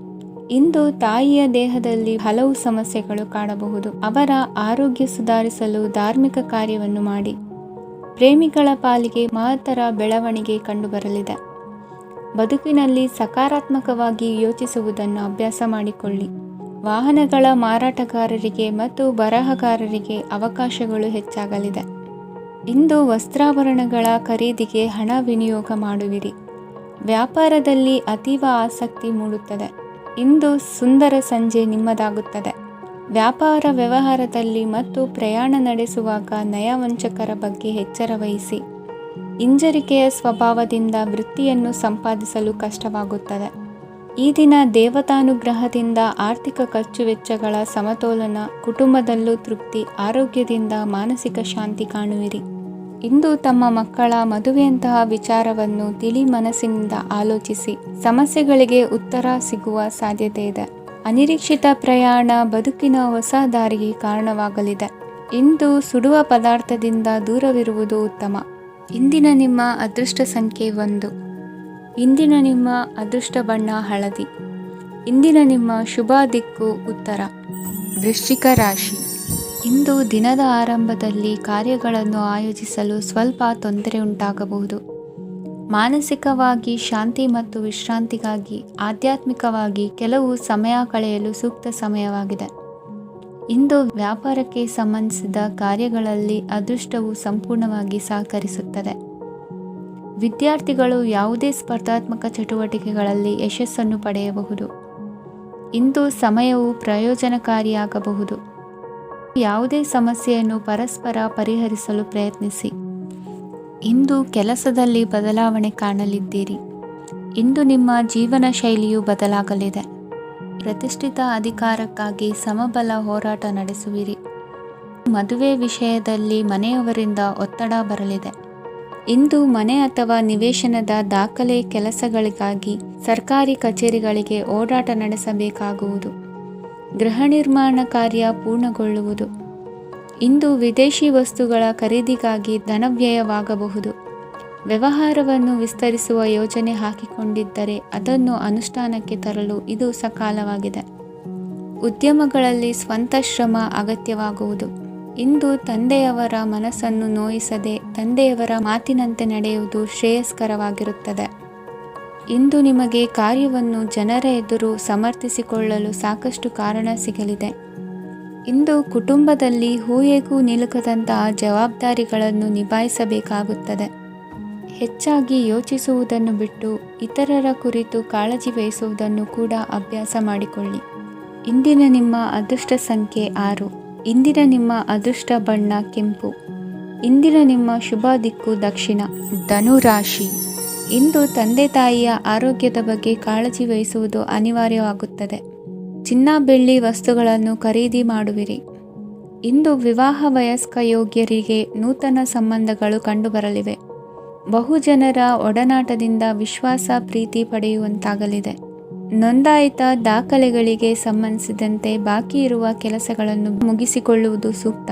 ಇಂದು ತಾಯಿಯ ದೇಹದಲ್ಲಿ ಹಲವು ಸಮಸ್ಯೆಗಳು ಕಾಣಬಹುದು. ಅವರ ಆರೋಗ್ಯ ಸುಧಾರಿಸಲು ಧಾರ್ಮಿಕ ಕಾರ್ಯವನ್ನು ಮಾಡಿ. ಪ್ರೇಮಿಗಳ ಪಾಲಿಗೆ ಮಹತ್ತರ ಬೆಳವಣಿಗೆ ಕಂಡುಬರಲಿದೆ. ಬದುಕಿನಲ್ಲಿ ಸಕಾರಾತ್ಮಕವಾಗಿ ಯೋಚಿಸುವುದನ್ನು ಅಭ್ಯಾಸ ಮಾಡಿಕೊಳ್ಳಿ. ವಾಹನಗಳ ಮಾರಾಟಗಾರರಿಗೆ ಮತ್ತು ಬರಹಗಾರರಿಗೆ ಅವಕಾಶಗಳು ಹೆಚ್ಚಾಗಲಿದೆ. ಇಂದು ವಸ್ತ್ರಾಭರಣಗಳ ಖರೀದಿಗೆ ಹಣ ವಿನಿಯೋಗ ಮಾಡುವಿರಿ. ವ್ಯಾಪಾರದಲ್ಲಿ ಅತೀವ ಆಸಕ್ತಿ ಮೂಡುತ್ತದೆ. ಇಂದು ಸುಂದರ ಸಂಜೆ ನಿಮ್ಮದಾಗುತ್ತದೆ. ವ್ಯಾಪಾರ ವ್ಯವಹಾರದಲ್ಲಿ ಮತ್ತು ಪ್ರಯಾಣ ನಡೆಸುವಾಗ ನಯವಂಚಕರ ಬಗ್ಗೆ ಎಚ್ಚರ ವಹಿಸಿ. ಹಿಂಜರಿಕೆಯ ಸ್ವಭಾವದಿಂದ ವೃತ್ತಿಯನ್ನು ಸಂಪಾದಿಸಲು ಕಷ್ಟವಾಗುತ್ತದೆ. ಈ ದಿನ ದೇವತಾನುಗ್ರಹದಿಂದ ಆರ್ಥಿಕ ಖರ್ಚು ವೆಚ್ಚಗಳ ಸಮತೋಲನ, ಕುಟುಂಬದಲ್ಲೂ ತೃಪ್ತಿ, ಆರೋಗ್ಯದಿಂದ ಮಾನಸಿಕ ಶಾಂತಿ ಕಾಣುವಿರಿ. ಇಂದು ತಮ್ಮ ಮಕ್ಕಳ ಮದುವೆಯಂತಹ ವಿಚಾರವನ್ನು ತಿಳಿ ಮನಸ್ಸಿನಿಂದ ಆಲೋಚಿಸಿ. ಸಮಸ್ಯೆಗಳಿಗೆ ಉತ್ತರ ಸಿಗುವ ಸಾಧ್ಯತೆ ಇದೆ. ಅನಿರೀಕ್ಷಿತ ಪ್ರಯಾಣ ಬದುಕಿನ ಹೊಸ ದಾರಿಗೆ ಕಾರಣವಾಗಲಿದೆ. ಇಂದು ಸುಡುವ ಪದಾರ್ಥದಿಂದ ದೂರವಿರುವುದು ಉತ್ತಮ. ಇಂದಿನ ನಿಮ್ಮ ಅದೃಷ್ಟ ಸಂಖ್ಯೆ 1. ಇಂದಿನ ನಿಮ್ಮ ಅದೃಷ್ಟ ಬಣ್ಣ ಹಳದಿ. ಇಂದಿನ ನಿಮ್ಮ ಶುಭ ದಿಕ್ಕು ಉತ್ತರ. ವೃಶ್ಚಿಕ ರಾಶಿ. ಇಂದು ದಿನದ ಆರಂಭದಲ್ಲಿ ಕಾರ್ಯಗಳನ್ನು ಆಯೋಜಿಸಲು ಸ್ವಲ್ಪ ತೊಂದರೆ ಉಂಟಾಗಬಹುದು. ಮಾನಸಿಕವಾಗಿ ಶಾಂತಿ ಮತ್ತು ವಿಶ್ರಾಂತಿಗಾಗಿ ಆಧ್ಯಾತ್ಮಿಕವಾಗಿ ಕೆಲವು ಸಮಯ ಕಳೆಯಲು ಸೂಕ್ತ ಸಮಯವಾಗಿದೆ. ಇಂದು ವ್ಯಾಪಾರಕ್ಕೆ ಸಂಬಂಧಿಸಿದ ಕಾರ್ಯಗಳಲ್ಲಿ ಅದೃಷ್ಟವು ಸಂಪೂರ್ಣವಾಗಿ ಸಹಕರಿಸುತ್ತದೆ. ವಿದ್ಯಾರ್ಥಿಗಳು ಯಾವುದೇ ಸ್ಪರ್ಧಾತ್ಮಕ ಚಟುವಟಿಕೆಗಳಲ್ಲಿ ಯಶಸ್ಸನ್ನು ಪಡೆಯಬಹುದು. ಇಂದು ಸಮಯವು ಪ್ರಯೋಜನಕಾರಿಯಾಗಬಹುದು. ಯಾವುದೇ ಸಮಸ್ಯೆಯನ್ನು ಪರಸ್ಪರ ಪರಿಹರಿಸಲು ಪ್ರಯತ್ನಿಸಿ. ಇಂದು ಕೆಲಸದಲ್ಲಿ ಬದಲಾವಣೆ ಕಾಣಲಿದ್ದೀರಿ. ಇಂದು ನಿಮ್ಮ ಜೀವನ ಶೈಲಿಯು ಬದಲಾಗಲಿದೆ. ಪ್ರತಿಷ್ಠಿತ ಅಧಿಕಾರಕ್ಕಾಗಿ ಸಮಬಲ ಹೋರಾಟ ನಡೆಸುವಿರಿ. ಮದುವೆ ವಿಷಯದಲ್ಲಿ ಮನೆಯವರಿಂದ ಒತ್ತಡ ಬರಲಿದೆ. ಇಂದು ಮನೆ ಅಥವಾ ನಿವೇಶನದ ದಾಖಲೆ ಕೆಲಸಗಳಿಗಾಗಿ ಸರ್ಕಾರಿ ಕಚೇರಿಗಳಿಗೆ ಓಡಾಟ ನಡೆಸಬೇಕಾಗುವುದು. ಗೃಹ ನಿರ್ಮಾಣ ಕಾರ್ಯ ಪೂರ್ಣಗೊಳ್ಳುವುದು. ಇಂದು ವಿದೇಶಿ ವಸ್ತುಗಳ ಖರೀದಿಗಾಗಿ ಧನವ್ಯಯವಾಗಬಹುದು. ವ್ಯವಹಾರವನ್ನು ವಿಸ್ತರಿಸುವ ಯೋಜನೆ ಹಾಕಿಕೊಂಡಿದ್ದರೆ ಅದನ್ನು ಅನುಷ್ಠಾನಕ್ಕೆ ತರಲು ಇದು ಸಕಾಲವಾಗಿದೆ. ಉದ್ಯಮಗಳಲ್ಲಿ ಸ್ವಂತ ಶ್ರಮ ಅಗತ್ಯವಾಗುವುದು. ಇಂದು ತಂದೆಯವರ ಮನಸ್ಸನ್ನು ನೋಯಿಸದೆ ತಂದೆಯವರ ಮಾತಿನಂತೆ ನಡೆಯುವುದು ಶ್ರೇಯಸ್ಕರವಾಗಿರುತ್ತದೆ. ಇಂದು ನಿಮಗೆ ಕಾರ್ಯವನ್ನು ಜನರ ಎದುರು ಸಮರ್ಥಿಸಿಕೊಳ್ಳಲು ಸಾಕಷ್ಟು ಕಾರಣ ಸಿಗಲಿದೆ. ಇಂದು ಕುಟುಂಬದಲ್ಲಿ ಹೂಯೆಗೂ ನಿಲುಕದಂತಹ ಜವಾಬ್ದಾರಿಗಳನ್ನು ನಿಭಾಯಿಸಬೇಕಾಗುತ್ತದೆ. ಹೆಚ್ಚಾಗಿ ಯೋಚಿಸುವುದನ್ನು ಬಿಟ್ಟು ಇತರರ ಕುರಿತು ಕಾಳಜಿ ವಹಿಸುವುದನ್ನು ಕೂಡ ಅಭ್ಯಾಸ ಮಾಡಿಕೊಳ್ಳಿ. ಇಂದಿನ ನಿಮ್ಮ ಅದೃಷ್ಟ ಸಂಖ್ಯೆ 6. ಇಂದಿನ ನಿಮ್ಮ ಅದೃಷ್ಟ ಬಣ್ಣ ಕೆಂಪು. ಇಂದಿನ ನಿಮ್ಮ ಶುಭ ದಿಕ್ಕು ದಕ್ಷಿಣ. ಧನುರಾಶಿ. ಇಂದು ತಂದೆ ತಾಯಿಯ ಆರೋಗ್ಯದ ಬಗ್ಗೆ ಕಾಳಜಿ ವಹಿಸುವುದು ಅನಿವಾರ್ಯವಾಗುತ್ತದೆ. ಚಿನ್ನ ಬೆಳ್ಳಿ ವಸ್ತುಗಳನ್ನು ಖರೀದಿ ಮಾಡುವಿರಿ. ಇಂದು ವಿವಾಹ ವಯಸ್ಕ ಯೋಗ್ಯರಿಗೆ ನೂತನ ಸಂಬಂಧಗಳು ಕಂಡುಬರಲಿವೆ. ಬಹುಜನರ ಒಡನಾಟದಿಂದ ವಿಶ್ವಾಸ ಪ್ರೀತಿ ಪಡೆಯುವಂತಾಗಲಿದೆ. ನೋಂದಾಯಿತ ದಾಖಲೆಗಳಿಗೆ ಸಂಬಂಧಿಸಿದಂತೆ ಬಾಕಿ ಇರುವ ಕೆಲಸಗಳನ್ನು ಮುಗಿಸಿಕೊಳ್ಳುವುದು ಸೂಕ್ತ.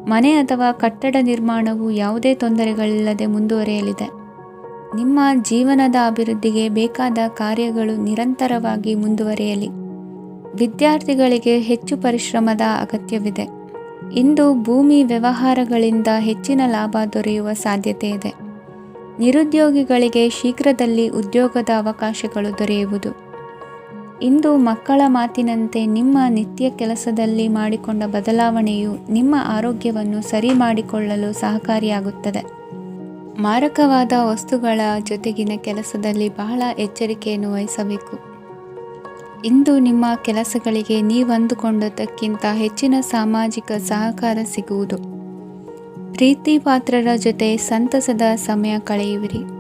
ಮನೆ ಅಥವಾ ಕಟ್ಟಡ ನಿರ್ಮಾಣವು ಯಾವುದೇ ತೊಂದರೆಗಳಿಲ್ಲದೆ ಮುಂದುವರಿಯಲಿದೆ. ನಿಮ್ಮ ಜೀವನದ ಅಭಿವೃದ್ಧಿಗೆ ಬೇಕಾದ ಕಾರ್ಯಗಳು ನಿರಂತರವಾಗಿ ಮುಂದುವರಿಯಲಿ. ವಿದ್ಯಾರ್ಥಿಗಳಿಗೆ ಹೆಚ್ಚು ಪರಿಶ್ರಮದ ಅಗತ್ಯವಿದೆ. ಇಂದು ಭೂಮಿ ವ್ಯವಹಾರಗಳಿಂದ ಹೆಚ್ಚಿನ ಲಾಭ ದೊರೆಯುವ ಸಾಧ್ಯತೆ ಇದೆ. ನಿರುದ್ಯೋಗಿಗಳಿಗೆ ಶೀಘ್ರದಲ್ಲಿ ಉದ್ಯೋಗದ ಅವಕಾಶಗಳು ದೊರೆಯುವುದು. ಇಂದು ಮಕ್ಕಳ ಮಾತಿನಂತೆ ನಿಮ್ಮ ನಿತ್ಯ ಕೆಲಸದಲ್ಲಿ ಮಾಡಿಕೊಂಡ ಬದಲಾವಣೆಯು ನಿಮ್ಮ ಆರೋಗ್ಯವನ್ನು ಸರಿ ಮಾಡಿಕೊಳ್ಳಲು ಸಹಕಾರಿಯಾಗುತ್ತದೆ. ಮಾರಕವಾದ ವಸ್ತುಗಳ ಜೊತೆಗಿನ ಕೆಲಸದಲ್ಲಿ ಬಹಳ ಎಚ್ಚರಿಕೆಯನ್ನು ವಹಿಸಬೇಕು. ಇಂದು ನಿಮ್ಮ ಕೆಲಸಗಳಿಗೆ ನೀವಂದುಕೊಂಡದ್ದಕ್ಕಿಂತ ಹೆಚ್ಚಿನ ಸಾಮಾಜಿಕ ಸಹಕಾರ ಸಿಗುವುದು. ಪ್ರೀತಿ ಪಾತ್ರರ ಜೊತೆ ಸಂತಸದ ಸಮಯ ಕಳೆಯುವಿರಿ.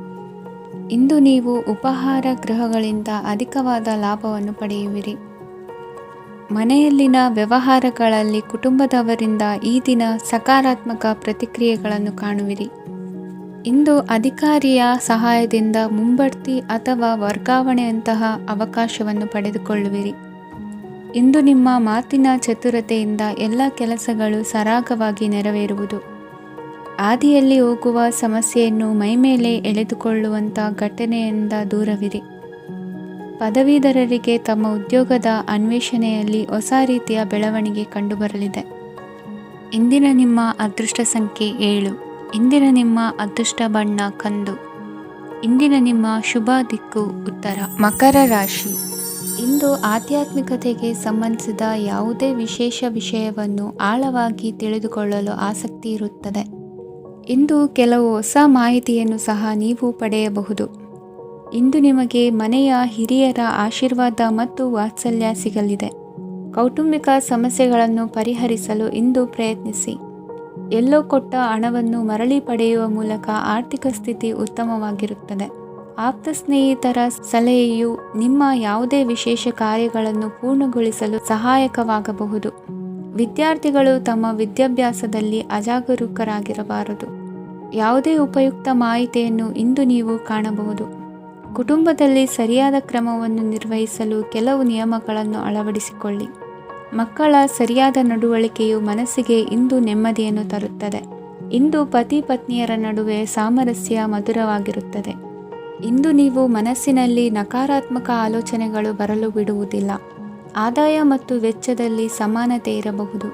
ಇಂದು ನೀವು ಉಪಹಾರ ಗೃಹಗಳಿಂದ ಅಧಿಕವಾದ ಲಾಭವನ್ನು ಪಡೆಯುವಿರಿ. ಮನೆಯಲ್ಲಿನ ವ್ಯವಹಾರಗಳಲ್ಲಿ ಕುಟುಂಬದವರಿಂದ ಈ ದಿನ ಸಕಾರಾತ್ಮಕ ಪ್ರತಿಕ್ರಿಯೆಗಳನ್ನು ಕಾಣುವಿರಿ. ಇಂದು ಅಧಿಕಾರಿಯ ಸಹಾಯದಿಂದ ಮುಂಬಡ್ತಿ ಅಥವಾ ವರ್ಗಾವಣೆಯಂತಹ ಅವಕಾಶವನ್ನು ಪಡೆದುಕೊಳ್ಳುವಿರಿ. ಇಂದು ನಿಮ್ಮ ಮಾತಿನ ಚತುರತೆಯಿಂದ ಎಲ್ಲ ಕೆಲಸಗಳು ಸರಾಗವಾಗಿ ನೆರವೇರುವುದು. ಹಾದಿಯಲ್ಲಿ ಹೋಗುವ ಸಮಸ್ಯೆಯನ್ನು ಮೈಮೇಲೆ ಎಳೆದುಕೊಳ್ಳುವಂಥ ಘಟನೆಯಿಂದ ದೂರವಿರಿ. ಪದವೀಧರರಿಗೆ ತಮ್ಮ ಉದ್ಯೋಗದ ಅನ್ವೇಷಣೆಯಲ್ಲಿ ಹೊಸ ರೀತಿಯ ಬೆಳವಣಿಗೆ ಕಂಡುಬರಲಿದೆ. ಇಂದಿನ ನಿಮ್ಮ ಅದೃಷ್ಟ ಸಂಖ್ಯೆ 7. ಇಂದಿನ ನಿಮ್ಮ ಅದೃಷ್ಟ ಬಣ್ಣ ಕಂದು. ಇಂದಿನ ನಿಮ್ಮ ಶುಭ ದಿಕ್ಕು ಉತ್ತರ. ಮಕರ ರಾಶಿ. ಇಂದು ಆಧ್ಯಾತ್ಮಿಕತೆಗೆ ಸಂಬಂಧಿಸಿದ ಯಾವುದೇ ವಿಶೇಷ ವಿಷಯವನ್ನು ಆಳವಾಗಿ ತಿಳಿದುಕೊಳ್ಳಲು ಆಸಕ್ತಿ ಇರುತ್ತದೆ. ಇಂದು ಕೆಲವು ಹೊಸ ಮಾಹಿತಿಯನ್ನು ಸಹ ನೀವು ಪಡೆಯಬಹುದು. ಇಂದು ನಿಮಗೆ ಮನೆಯ ಹಿರಿಯರ ಆಶೀರ್ವಾದ ಮತ್ತು ವಾತ್ಸಲ್ಯ ಸಿಗಲಿದೆ. ಕೌಟುಂಬಿಕ ಸಮಸ್ಯೆಗಳನ್ನು ಪರಿಹರಿಸಲು ಇಂದು ಪ್ರಯತ್ನಿಸಿ. ಎಲ್ಲೋ ಕೊಟ್ಟ ಹಣವನ್ನು ಮರಳಿ ಪಡೆಯುವ ಮೂಲಕ ಆರ್ಥಿಕ ಸ್ಥಿತಿ ಉತ್ತಮವಾಗಿರುತ್ತದೆ. ಆಪ್ತ ಸ್ನೇಹಿತರ ಸಲಹೆಯು ನಿಮ್ಮ ಯಾವುದೇ ವಿಶೇಷ ಕಾರ್ಯಗಳನ್ನು ಪೂರ್ಣಗೊಳಿಸಲು ಸಹಾಯಕವಾಗಬಹುದು. ವಿದ್ಯಾರ್ಥಿಗಳು ತಮ್ಮ ವಿದ್ಯಾಭ್ಯಾಸದಲ್ಲಿ ಅಜಾಗರೂಕರಾಗಿರಬಾರದು. ಯಾವುದೇ ಉಪಯುಕ್ತ ಮಾಹಿತಿಯನ್ನು ಇಂದು ನೀವು ಕಾಣಬಹುದು. ಕುಟುಂಬದಲ್ಲಿ ಸರಿಯಾದ ಕ್ರಮವನ್ನು ನಿರ್ವಹಿಸಲು ಕೆಲವು ನಿಯಮಗಳನ್ನು ಅಳವಡಿಸಿಕೊಳ್ಳಿ. ಮಕ್ಕಳ ಸರಿಯಾದ ನಡವಳಿಕೆಯು ಮನಸ್ಸಿಗೆ ಇಂದು ನೆಮ್ಮದಿಯನ್ನು ತರುತ್ತದೆ. ಇಂದು ಪತಿ ಪತ್ನಿಯರ ನಡುವೆ ಸಾಮರಸ್ಯ ಮಧುರವಾಗಿರುತ್ತದೆ. ಇಂದು ನೀವು ಮನಸ್ಸಿನಲ್ಲಿ ನಕಾರಾತ್ಮಕ ಆಲೋಚನೆಗಳು ಬರಲು ಬಿಡುವುದಿಲ್ಲ. ಆದಾಯ ಮತ್ತು ವೆಚ್ಚದಲ್ಲಿ ಸಮಾನತೆ ಇರಬಹುದು.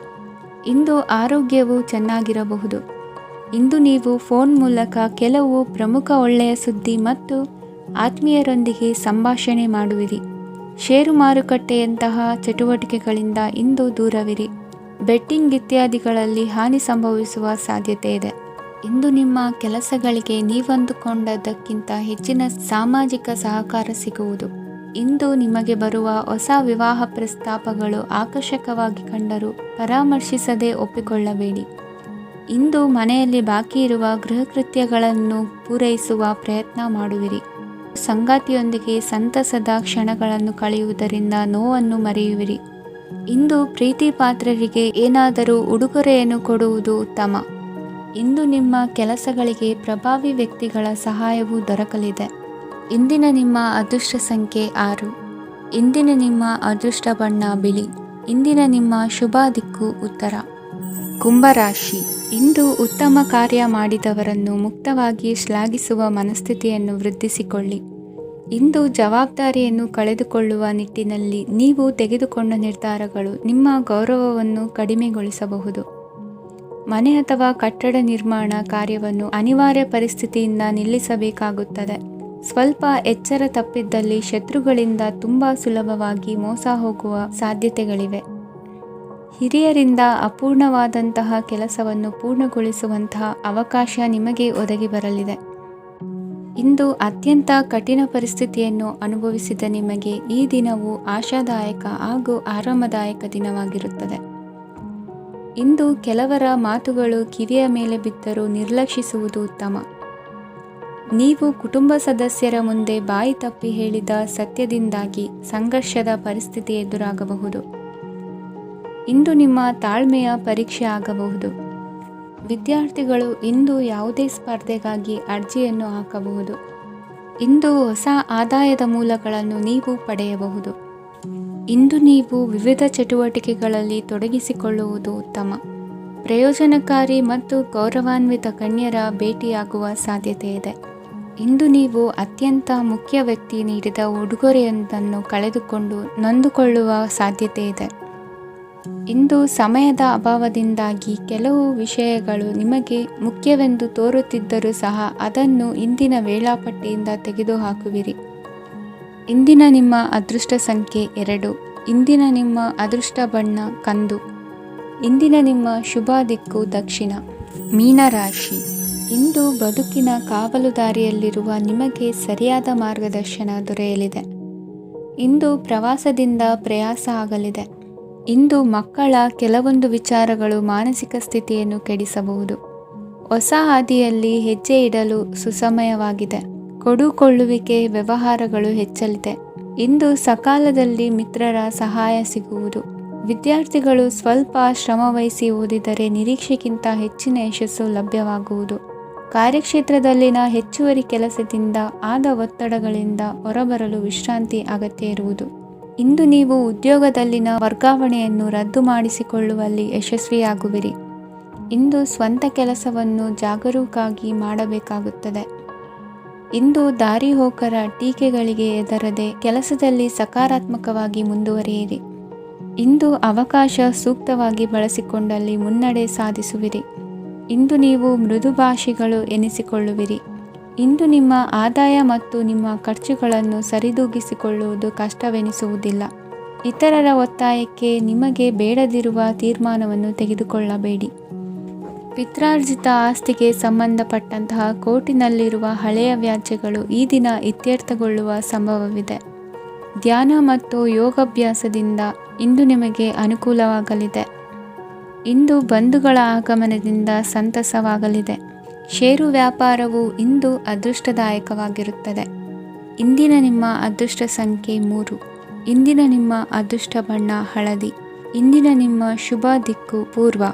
ಇಂದು ಆರೋಗ್ಯವು ಚೆನ್ನಾಗಿರಬಹುದು. ಇಂದು ನೀವು ಫೋನ್ ಮೂಲಕ ಕೆಲವು ಪ್ರಮುಖ ಒಳ್ಳೆಯ ಸುದ್ದಿ ಮತ್ತು ಆತ್ಮೀಯರೊಂದಿಗೆ ಸಂಭಾಷಣೆ ಮಾಡುವಿರಿ. ಷೇರು ಮಾರುಕಟ್ಟೆಯಂತಹ ಚಟುವಟಿಕೆಗಳಿಂದ ಇಂದು ದೂರವಿರಿ. ಬೆಟ್ಟಿಂಗ್ ಇತ್ಯಾದಿಗಳಲ್ಲಿ ಹಾನಿ ಸಂಭವಿಸುವ ಸಾಧ್ಯತೆ ಇದೆ. ಇಂದು ನಿಮ್ಮ ಕೆಲಸಗಳಿಗೆ ನೀವಂದುಕೊಂಡದ್ದಕ್ಕಿಂತ ಹೆಚ್ಚಿನ ಸಾಮಾಜಿಕ ಸಹಕಾರ ಸಿಗುವುದು. ಇಂದು ನಿಮಗೆ ಬರುವ ಹೊಸ ವಿವಾಹ ಪ್ರಸ್ತಾಪಗಳು ಆಕರ್ಷಕವಾಗಿ ಕಂಡರೂ ಪರಾಮರ್ಶಿಸದೆ ಒಪ್ಪಿಕೊಳ್ಳಬೇಡಿ. ಇಂದು ಮನೆಯಲ್ಲಿ ಬಾಕಿ ಇರುವ ಗೃಹಕೃತ್ಯಗಳನ್ನು ಪೂರೈಸುವ ಪ್ರಯತ್ನ ಮಾಡುವಿರಿ. ಸಂಗಾತಿಯೊಂದಿಗೆ ಸಂತಸದ ಕ್ಷಣಗಳನ್ನು ಕಳೆಯುವುದರಿಂದ ನೋವನ್ನು ಮರೆಯುವಿರಿ. ಇಂದು ಪ್ರೀತಿ ಪಾತ್ರರಿಗೆ ಏನಾದರೂ ಉಡುಗೊರೆಯನ್ನು ಕೊಡುವುದು ಉತ್ತಮ. ಇಂದು ನಿಮ್ಮ ಕೆಲಸಗಳಿಗೆ ಪ್ರಭಾವಿ ವ್ಯಕ್ತಿಗಳ ಸಹಾಯವು ದೊರಕಲಿದೆ. ಇಂದಿನ ನಿಮ್ಮ ಅದೃಷ್ಟ ಸಂಖ್ಯೆ 6. ಇಂದಿನ ನಿಮ್ಮ ಅದೃಷ್ಟ ಬಣ್ಣ ಬಿಳಿ. ಇಂದಿನ ನಿಮ್ಮ ಶುಭ ದಿಕ್ಕು ಉತ್ತರ. ಕುಂಭರಾಶಿ. ಇಂದು ಉತ್ತಮ ಕಾರ್ಯ ಮಾಡಿದವರನ್ನು ಮುಕ್ತವಾಗಿ ಶ್ಲಾಘಿಸುವ ಮನಸ್ಥಿತಿಯನ್ನು ವೃದ್ಧಿಸಿಕೊಳ್ಳಿ. ಇಂದು ಜವಾಬ್ದಾರಿಯನ್ನು ಕಳೆದುಕೊಳ್ಳುವ ನಿಟ್ಟಿನಲ್ಲಿ ನೀವು ತೆಗೆದುಕೊಂಡ ನಿರ್ಧಾರಗಳು ನಿಮ್ಮ ಗೌರವವನ್ನು ಕಡಿಮೆಗೊಳಿಸಬಹುದು. ಮನೆ ಅಥವಾ ಕಟ್ಟಡ ನಿರ್ಮಾಣ ಕಾರ್ಯವನ್ನು ಅನಿವಾರ್ಯ ಪರಿಸ್ಥಿತಿಯಿಂದ ನಿಲ್ಲಿಸಬೇಕಾಗುತ್ತದೆ. ಸ್ವಲ್ಪ ಎಚ್ಚರ ತಪ್ಪಿದ್ದಲ್ಲಿ ಶತ್ರುಗಳಿಂದ ತುಂಬ ಸುಲಭವಾಗಿ ಮೋಸ ಹೋಗುವ ಸಾಧ್ಯತೆಗಳಿವೆ. ಹಿರಿಯರಿಂದ ಅಪೂರ್ಣವಾದಂತಹ ಕೆಲಸವನ್ನು ಪೂರ್ಣಗೊಳಿಸುವಂತಹ ಅವಕಾಶ ನಿಮಗೆ ಒದಗಿ ಬರಲಿದೆ. ಇಂದು ಅತ್ಯಂತ ಕಠಿಣ ಪರಿಸ್ಥಿತಿಯನ್ನು ಅನುಭವಿಸಿದ ನಿಮಗೆ ಈ ದಿನವು ಆಶಾದಾಯಕ ಹಾಗೂ ಆರಾಮದಾಯಕ ದಿನವಾಗಿರುತ್ತದೆ. ಇಂದು ಕೆಲವರ ಮಾತುಗಳು ಕಿವಿಯ ಮೇಲೆ ಬಿದ್ದರೂ ನಿರ್ಲಕ್ಷಿಸುವುದು ಉತ್ತಮ. ನೀವು ಕುಟುಂಬ ಸದಸ್ಯರ ಮುಂದೆ ಬಾಯಿ ತಪ್ಪಿ ಹೇಳಿದ ಸತ್ಯದಿಂದಾಗಿ ಸಂಘರ್ಷದ ಪರಿಸ್ಥಿತಿ ಎದುರಾಗಬಹುದು. ಇಂದು ನಿಮ್ಮ ತಾಳ್ಮೆಯ ಪರೀಕ್ಷೆ ಆಗಬಹುದು. ವಿದ್ಯಾರ್ಥಿಗಳು ಇಂದು ಯಾವುದೇ ಸ್ಪರ್ಧೆಗಾಗಿ ಅರ್ಜಿಯನ್ನು ಹಾಕಬಹುದು. ಇಂದು ಹೊಸ ಆದಾಯದ ಮೂಲಗಳನ್ನು ನೀವು ಪಡೆಯಬಹುದು. ಇಂದು ನೀವು ವಿವಿಧ ಚಟುವಟಿಕೆಗಳಲ್ಲಿ ತೊಡಗಿಸಿಕೊಳ್ಳುವುದು ಉತ್ತಮ. ಪ್ರಯೋಜನಕಾರಿ ಮತ್ತು ಗೌರವಾನ್ವಿತ ಗಣ್ಯರ ಭೇಟಿಯಾಗುವ ಸಾಧ್ಯತೆ ಇದೆ. ಇಂದು ನೀವು ಅತ್ಯಂತ ಮುಖ್ಯ ವ್ಯಕ್ತಿ ನೀಡಿದ ಉಡುಗೊರೆಯೊಂದನ್ನು ಕಳೆದುಕೊಂಡು ನೊಂದುಕೊಳ್ಳುವ ಸಾಧ್ಯತೆ ಇದೆ. ಇಂದು ಸಮಯದ ಅಭಾವದಿಂದಾಗಿ ಕೆಲವು ವಿಷಯಗಳು ನಿಮಗೆ ಮುಖ್ಯವೆಂದು ತೋರುತ್ತಿದ್ದರೂ ಸಹ ಅದನ್ನು ಇಂದಿನ ವೇಳಾಪಟ್ಟಿಯಿಂದ ತೆಗೆದುಹಾಕುವಿರಿ. ಇಂದಿನ ನಿಮ್ಮ ಅದೃಷ್ಟ ಸಂಖ್ಯೆ 2. ಇಂದಿನ ನಿಮ್ಮ ಅದೃಷ್ಟ ಬಣ್ಣ ಕಂದು. ಇಂದಿನ ನಿಮ್ಮ ಶುಭ ದಿಕ್ಕು ದಕ್ಷಿಣ. ಮೀನರಾಶಿ. ಇಂದು ಬದುಕಿನ ಕಾವಲುದಾರಿಯಲ್ಲಿರುವ ನಿಮಗೆ ಸರಿಯಾದ ಮಾರ್ಗದರ್ಶನ ದೊರೆಯಲಿದೆ. ಇಂದು ಪ್ರವಾಸದಿಂದ ಪ್ರಯಾಸ ಆಗಲಿದೆ. ಇಂದು ಮಕ್ಕಳ ಕೆಲವೊಂದು ವಿಚಾರಗಳು ಮಾನಸಿಕ ಸ್ಥಿತಿಯನ್ನು ಕೆಡಿಸಬಹುದು. ಹೊಸ ಹಾದಿಯಲ್ಲಿ ಹೆಜ್ಜೆ ಇಡಲು ಸುಸಮಯವಾಗಿದೆ. ಕೊಡುಕೊಳ್ಳುವಿಕೆ ವ್ಯವಹಾರಗಳು ಹೆಚ್ಚಲಿದೆ. ಇಂದು ಸಕಾಲದಲ್ಲಿ ಮಿತ್ರರ ಸಹಾಯ ಸಿಗುವುದು. ವಿದ್ಯಾರ್ಥಿಗಳು ಸ್ವಲ್ಪ ಶ್ರಮವಹಿಸಿ ಓದಿದರೆ ನಿರೀಕ್ಷೆಗಿಂತ ಹೆಚ್ಚಿನ ಯಶಸ್ಸು ಲಭ್ಯವಾಗುವುದು. ಕಾರ್ಯಕ್ಷೇತ್ರದಲ್ಲಿನ ಹೆಚ್ಚುವರಿ ಕೆಲಸದಿಂದ ಆದ ಒತ್ತಡಗಳಿಂದ ಹೊರಬರಲು ವಿಶ್ರಾಂತಿ ಅಗತ್ಯ ಇರುವುದು. ಇಂದು ನೀವು ಉದ್ಯೋಗದಲ್ಲಿನ ವರ್ಗಾವಣೆಯನ್ನು ರದ್ದು ಮಾಡಿಸಿಕೊಳ್ಳುವಲ್ಲಿ ಯಶಸ್ವಿಯಾಗುವಿರಿ. ಇಂದು ಸ್ವಂತ ಕೆಲಸವನ್ನು ಜಾಗರೂಕವಾಗಿ ಮಾಡಬೇಕಾಗುತ್ತದೆ. ಇಂದು ದಾರಿಹೋಕರ ಟೀಕೆಗಳಿಗೆ ಹೆದರದೆ ಕೆಲಸದಲ್ಲಿ ಸಕಾರಾತ್ಮಕವಾಗಿ ಮುಂದುವರಿಯಿರಿ. ಇಂದು ಅವಕಾಶ ಸೂಕ್ತವಾಗಿ ಬಳಸಿಕೊಂಡಲ್ಲಿ ಮುನ್ನಡೆ ಸಾಧಿಸುವಿರಿ. ಇಂದು ನೀವು ಮೃದುಭಾಷಿಗಳು ಎನಿಸಿಕೊಳ್ಳುವಿರಿ. ಇಂದು ನಿಮ್ಮ ಆದಾಯ ಮತ್ತು ನಿಮ್ಮ ಖರ್ಚುಗಳನ್ನು ಸರಿದೂಗಿಸಿಕೊಳ್ಳುವುದು ಕಷ್ಟವೆನಿಸುವುದಿಲ್ಲ. ಇತರರ ಒತ್ತಾಯಕ್ಕೆ ನಿಮಗೆ ಬೇಡದಿರುವ ತೀರ್ಮಾನವನ್ನು ತೆಗೆದುಕೊಳ್ಳಬೇಡಿ. ಪಿತ್ರಾರ್ಜಿತ ಆಸ್ತಿಗೆ ಸಂಬಂಧಪಟ್ಟಂತಹ ಕೋರ್ಟಿನಲ್ಲಿರುವ ಹಳೆಯ ವ್ಯಾಜ್ಯಗಳು ಈ ದಿನ ಇತ್ಯರ್ಥಗೊಳ್ಳುವ ಸಂಭವವಿದೆ. ಧ್ಯಾನ ಮತ್ತು ಯೋಗಾಭ್ಯಾಸದಿಂದ ಇಂದು ನಿಮಗೆ ಅನುಕೂಲವಾಗಲಿದೆ. ಇಂದು ಬಂಧುಗಳ ಆಗಮನದಿಂದ ಸಂತಸವಾಗಲಿದೆ. ಷೇರು ವ್ಯಾಪಾರವು ಇಂದು ಅದೃಷ್ಟದಾಯಕವಾಗಿರುತ್ತದೆ. ಇಂದಿನ ನಿಮ್ಮ ಅದೃಷ್ಟ ಸಂಖ್ಯೆ 3. ಇಂದಿನ ನಿಮ್ಮ ಅದೃಷ್ಟ ಬಣ್ಣ ಹಳದಿ. ಇಂದಿನ ನಿಮ್ಮ ಶುಭ ದಿಕ್ಕು ಪೂರ್ವ.